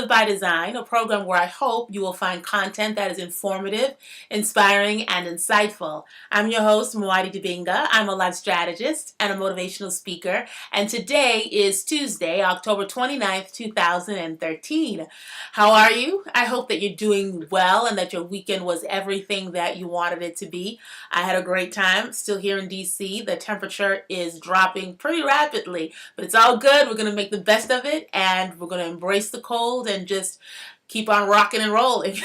by Design, a program where I hope you will find content that is informative, inspiring, and insightful. I'm your host, Muadi. I'm a life strategist and a motivational speaker, and today is Tuesday, October 29th, 2013. How are you? I hope that you're doing well and that your weekend was everything that you wanted it to be. I had a great time. Still here in DC. The temperature is dropping pretty rapidly, but it's all good. We're going to make the best of it, and we're going to embrace the cold and just keep on rocking and rolling.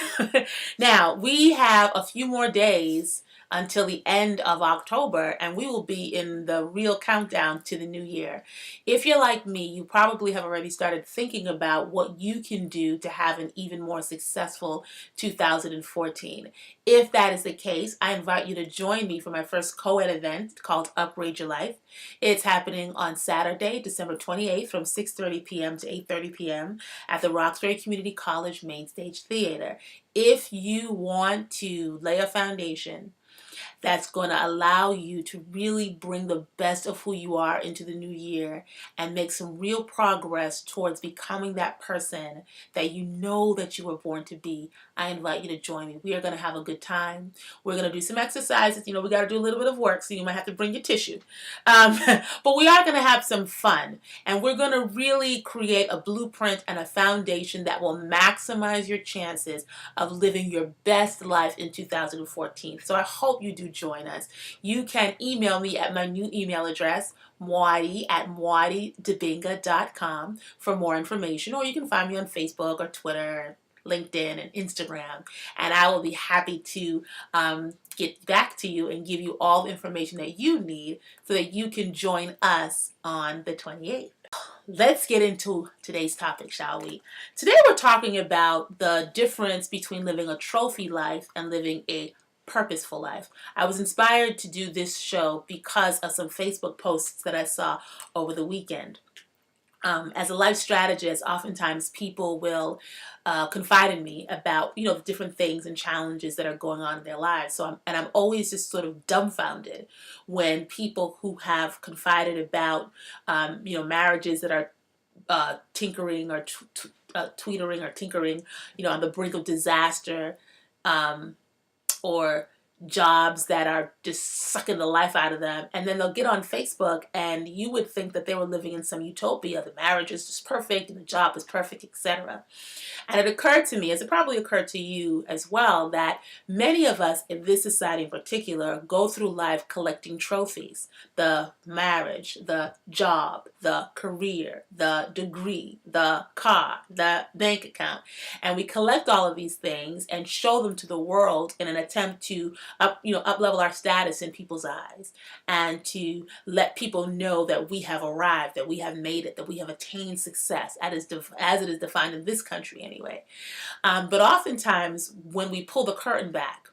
Now, we have a few more days until the end of October, and we will be in the real countdown to the new year. If you're like me, you probably have already started thinking about what you can do to have an even more successful 2014. If that is the case, I invite you to join me for my first co-ed event called Upgrade Your Life. It's happening on Saturday, December 28th from 6:30 p.m. to 8:30 p.m. at the Roxbury Community College Main Stage Theater. If you want to lay a foundation that's going to allow you to really bring the best of who you are into the new year and make some real progress towards becoming that person that you know that you were born to be, I invite you to join me. We are going to have a good time. We're going to do some exercises. We got to do a little bit of work, so you might have to bring your tissue. But we are going to have some fun, and we're going to really create a blueprint and a foundation that will maximize your chances of living your best life in 2014. So I hope you do join us. You can email me at my new email address, muadi@muadidibinga.com, for more information, or you can find me on Facebook or Twitter, LinkedIn, and Instagram, and I will be happy to get back to you and give you all the information that you need so that you can join us on the 28th. Let's get into today's topic, shall we? Today we're talking about the difference between living a trophy life and living a purposeful life. I was inspired to do this show because of some Facebook posts that I saw over the weekend. As a life strategist, oftentimes people will confide in me about, the different things and challenges that are going on in their lives. I'm always just sort of dumbfounded when people who have confided about, marriages that are tinkering or tweetering or tinkering, on the brink of disaster, or jobs that are just sucking the life out of them, and then they'll get on Facebook and you would think that they were living in some utopia. The marriage is just perfect and the job is perfect, etc. And it occurred to me, as it probably occurred to you as well, that many of us in this society in particular go through life collecting trophies: the marriage, the job, the career, the degree, the car, the bank account. And we collect all of these things and show them to the world in an attempt to up-level our status in people's eyes, and to let people know that we have arrived, that we have made it, that we have attained success, as it is defined in this country anyway. But oftentimes when we pull the curtain back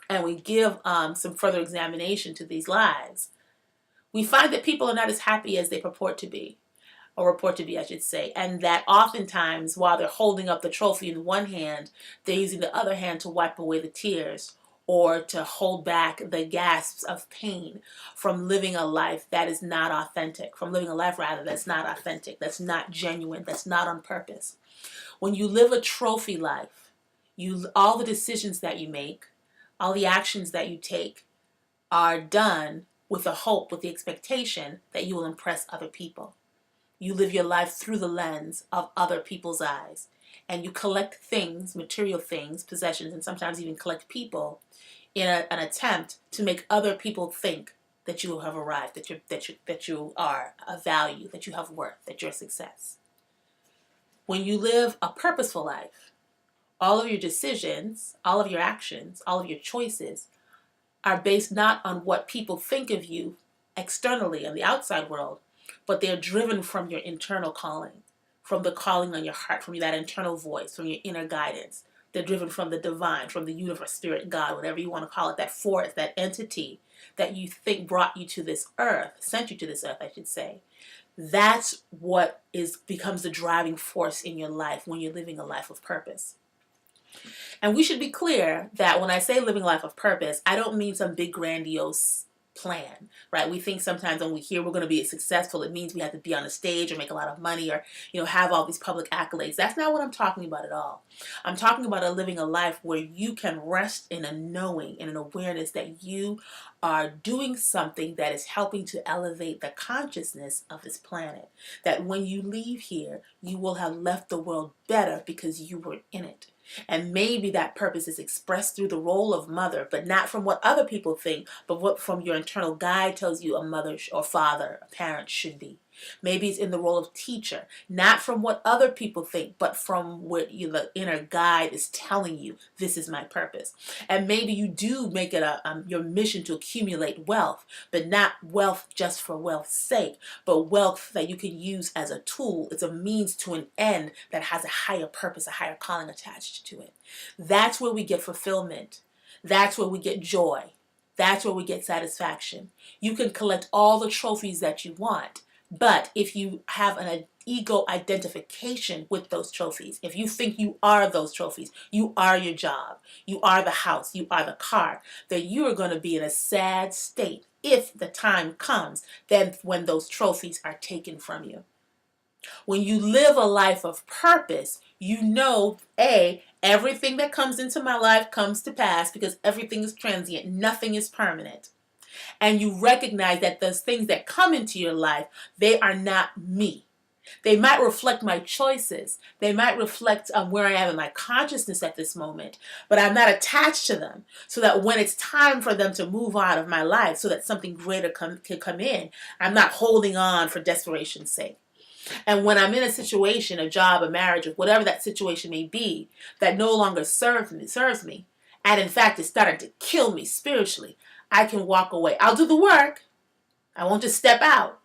and we give some further examination to these lives, we find that people are not as happy as they purport to be, or report to be, I should say, and that oftentimes while they're holding up the trophy in one hand, they're using the other hand to wipe away the tears, or to hold back the gasps of pain from living a life that is not authentic, from living a life, rather, that's not authentic, that's not genuine, that's not on purpose. When you live a trophy life, all the decisions that you make, all the actions that you take are done with the hope, with the expectation that you will impress other people. You live your life through the lens of other people's eyes, and you collect things, material things, possessions, and sometimes even collect people in an attempt to make other people think that you have arrived, that you are of value, that you have worth, that you're a success. When you live a purposeful life, all of your decisions, all of your actions, all of your choices are based not on what people think of you externally in the outside world, but they're driven from your internal calling, from the calling on your heart, from that internal voice, from your inner guidance. They're driven from the divine, from the universe, spirit, God, whatever you want to call it, that force, that entity that you think brought you to this earth, sent you to this earth, I should say. That's what becomes the driving force in your life when you're living a life of purpose. And we should be clear that when I say living a life of purpose, I don't mean some big grandiose plan, right? We think sometimes when we hear we're going to be successful, it means we have to be on a stage or make a lot of money or, have all these public accolades. That's not what I'm talking about at all. I'm talking about living a life where you can rest in a knowing and an awareness that you are doing something that is helping to elevate the consciousness of this planet. That when you leave here, you will have left the world better because you were in it. And maybe that purpose is expressed through the role of mother, but not from what other people think, but what from your internal guide tells you a mother or father, a parent should be. Maybe it's in the role of teacher, not from what other people think, but from what the inner guide is telling you, this is my purpose. And maybe you do make it your mission to accumulate wealth, but not wealth just for wealth's sake, but wealth that you can use as a tool. It's a means to an end that has a higher purpose, a higher calling attached to it. That's where we get fulfillment. That's where we get joy. That's where we get satisfaction. You can collect all the trophies that you want, but if you have an ego identification with those trophies, if you think you are those trophies, you are your job, you are the house, you are the car, then you are going to be in a sad state if the time comes then when those trophies are taken from you. When you live a life of purpose, you know, everything that comes into my life comes to pass because everything is transient, nothing is permanent. And you recognize that those things that come into your life, they are not me. They might reflect my choices. They might reflect where I am in my consciousness at this moment, but I'm not attached to them so that when it's time for them to move out of my life so that something greater can come in, I'm not holding on for desperation's sake. And when I'm in a situation, a job, a marriage, or whatever that situation may be, that no longer serves me, and in fact is starting to kill me spiritually, I can walk away. I'll do the work. I won't just step out.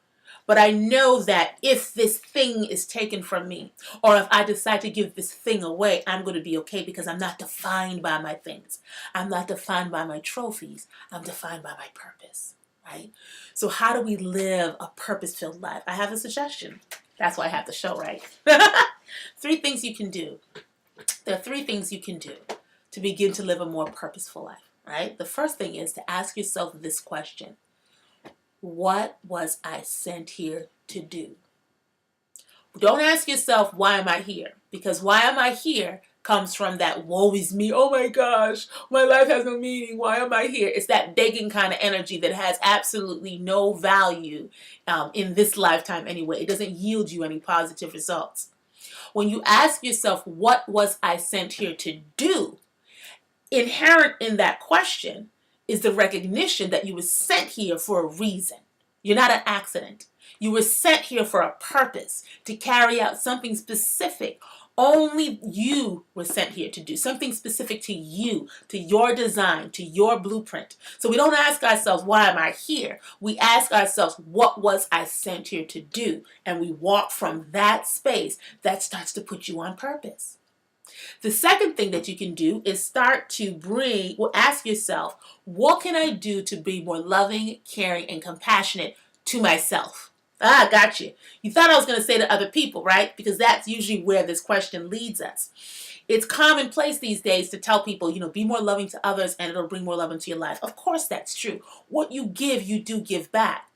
But I know that if this thing is taken from me, or if I decide to give this thing away, I'm going to be okay because I'm not defined by my things. I'm not defined by my trophies. I'm defined by my purpose, right? So how do we live a purpose-filled life? I have a suggestion. That's why I have the show, right? 3 things you can do. There are 3 things you can do to begin to live a more purposeful life, right? The first thing is to ask yourself this question. What was I sent here to do? Don't ask yourself, why am I here? Because why am I here comes from that woe is me. Oh my gosh, my life has no meaning. Why am I here? It's that begging kind of energy that has absolutely no value in this lifetime anyway. It doesn't yield you any positive results. When you ask yourself, what was I sent here to do? Inherent in that question is the recognition that you were sent here for a reason. You're not an accident. You were sent here for a purpose, to carry out something specific. Only you were sent here to do something specific to you, to your design, to your blueprint. So we don't ask ourselves, why am I here? We ask ourselves, what was I sent here to do? And we walk from that space that starts to put you on purpose. The second thing that you can do is start to ask yourself, what can I do to be more loving, caring, and compassionate to myself? Got you. You thought I was going to say to other people, right? Because that's usually where this question leads us. It's commonplace these days to tell people, be more loving to others and it'll bring more love into your life. Of course that's true. What you give, you do give back.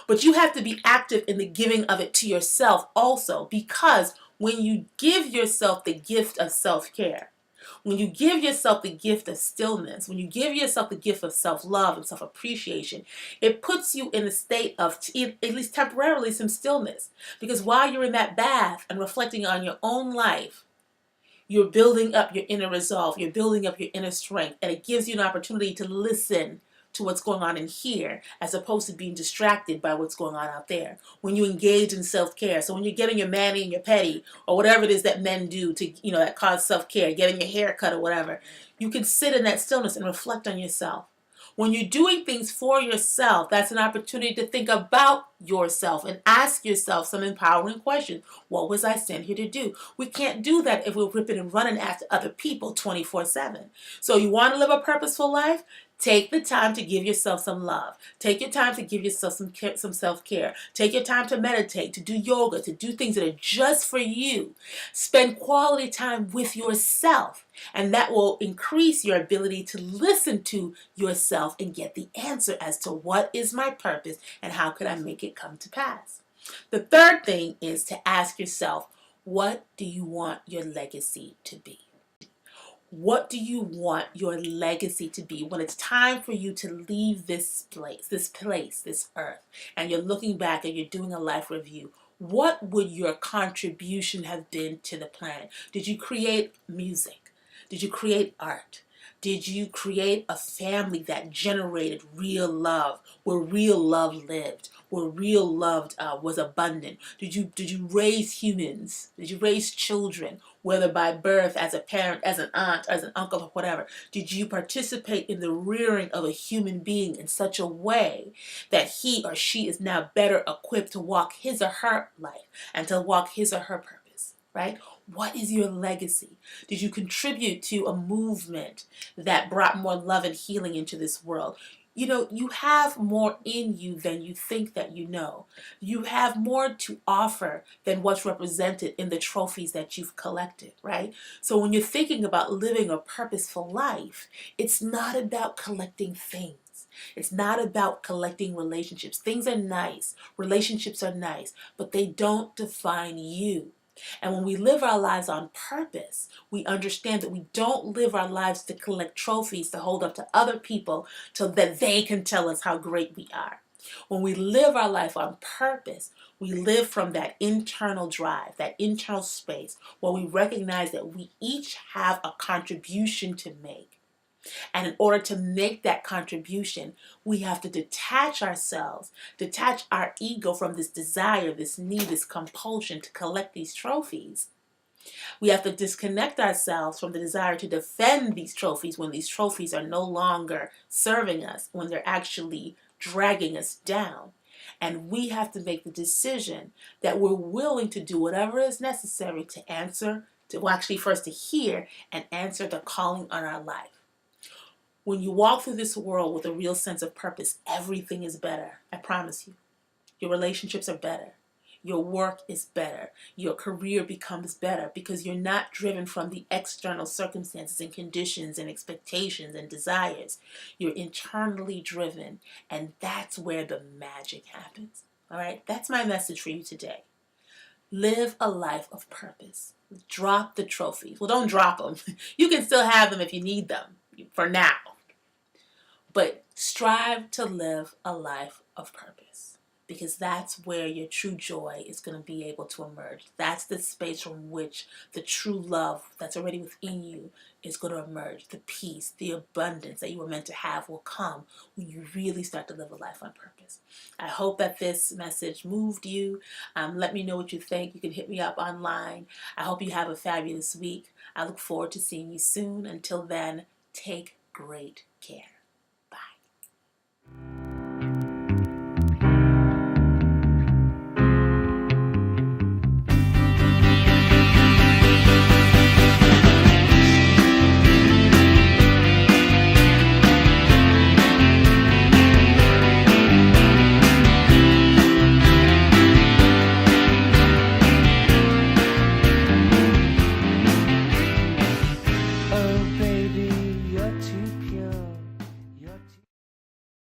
But you have to be active in the giving of it to yourself also, because when you give yourself the gift of self-care, when you give yourself the gift of stillness, when you give yourself the gift of self-love and self-appreciation, it puts you in a state of, at least temporarily, some stillness. Because while you're in that bath and reflecting on your own life, you're building up your inner resolve, you're building up your inner strength, and it gives you an opportunity to listen to what's going on in here as opposed to being distracted by what's going on out there. When you engage in self-care, so when you're getting your mani and your pedi or whatever it is that men do to, that cause self-care, getting your hair cut or whatever, you can sit in that stillness and reflect on yourself. When you're doing things for yourself, that's an opportunity to think about yourself and ask yourself some empowering questions. What was I sent here to do? We can't do that if we're ripping and running after other people 24/7. So you want to live a purposeful life? Take the time to give yourself some love. Take your time to give yourself some self-care. Take your time to meditate, to do yoga, to do things that are just for you. Spend quality time with yourself, and that will increase your ability to listen to yourself and get the answer as to what is my purpose and how could I make it come to pass. The third thing is to ask yourself, what do you want your legacy to be? What do you want your legacy to be when it's time for you to leave this place, this earth, and you're looking back and you're doing a life review? What would your contribution have been to the planet? Did you create music? Did you create art? Did you create a family that generated real love, where real love lived, where real love was abundant? Did you raise humans? Did you raise children, whether by birth, as a parent, as an aunt, as an uncle, or whatever? Did you participate in the rearing of a human being in such a way that he or she is now better equipped to walk his or her life and to walk his or her purpose, right? What is your legacy? Did you contribute to a movement that brought more love and healing into this world? You know, you have more in you than you think that you know. You have more to offer than what's represented in the trophies that you've collected, right? So when you're thinking about living a purposeful life, it's not about collecting things. It's not about collecting relationships. Things are nice. Relationships are nice, but they don't define you. And when we live our lives on purpose, we understand that we don't live our lives to collect trophies to hold up to other people so that they can tell us how great we are. When we live our life on purpose, we live from that internal drive, that internal space where we recognize that we each have a contribution to make. And in order to make that contribution, we have to detach ourselves, detach our ego from this desire, this need, this compulsion to collect these trophies. We have to disconnect ourselves from the desire to defend these trophies when these trophies are no longer serving us, when they're actually dragging us down. And we have to make the decision that we're willing to do whatever is necessary to answer, first to hear and answer the calling on our life. When you walk through this world with a real sense of purpose, everything is better. I promise you. Your relationships are better. Your work is better. Your career becomes better because you're not driven from the external circumstances and conditions and expectations and desires. You're internally driven, and that's where the magic happens. All right? That's my message for you today. Live a life of purpose. Drop the trophies. Well, don't drop them. You can still have them if you need them for now. But strive to live a life of purpose, because that's where your true joy is going to be able to emerge. That's the space from which the true love that's already within you is going to emerge. The peace, the abundance that you were meant to have will come when you really start to live a life on purpose. I hope that this message moved you. Let me know what you think. You can hit me up online. I hope you have a fabulous week. I look forward to seeing you soon. Until then, take great care.